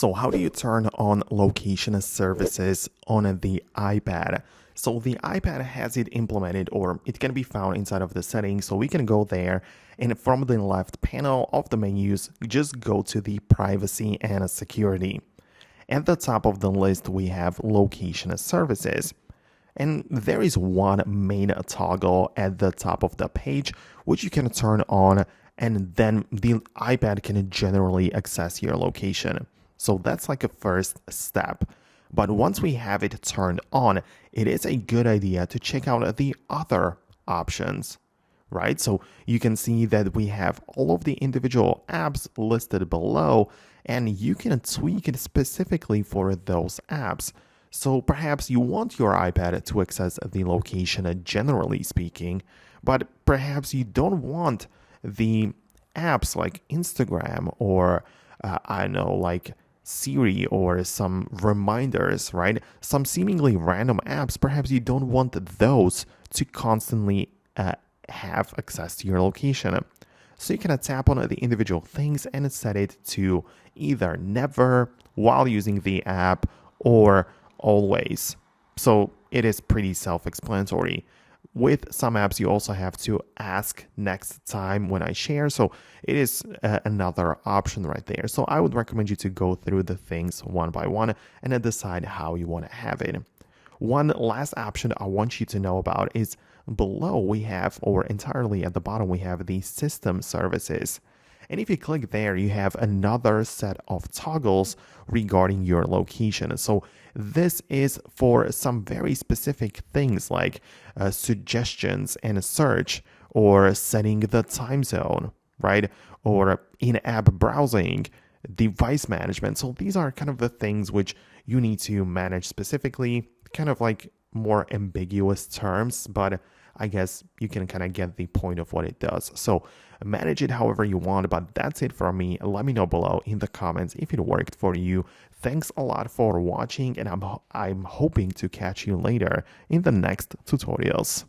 So how do you turn on location services on the iPad? So the iPad has it implemented, or it can be found inside of the settings. So we can go there, and from the left panel of the menus, just go to the privacy and security. At the top of the list, we have location services. And there is one main toggle at the top of the page, which you can turn on, and then the iPad can generally access your location. So that's like a first step. But once we have it turned on, it is a good idea to check out the other options, right? So you can see that we have all of the individual apps listed below, and you can tweak it specifically for those apps. So perhaps you want your iPad to access the location generally speaking, but perhaps you don't want the apps like Instagram or I don't know, like Siri or some reminders, right? Some seemingly random apps, perhaps you don't want those to constantly have access to your location. So you can tap on the individual things and set it to either never while using the app or always. So it is pretty self-explanatory. With some apps, you also have to ask next time when I share. So it is another option right there. So I would recommend you to go through the things one by one and then decide how you want to have it. One last option I want you to know about is below we have, or entirely at the bottom, we have the system services. And if you click there, you have another set of toggles regarding your location. So this is for some very specific things like suggestions and search, or setting the time zone, right? Or in-app browsing, device management. So these are kind of the things which you need to manage specifically, kind of like more ambiguous terms, but I guess you can kind of get the point of what it does. So manage it however you want, but that's it from me. Let me know below in the comments if it worked for you. Thanks a lot for watching, and I'm hoping to catch you later in the next tutorials.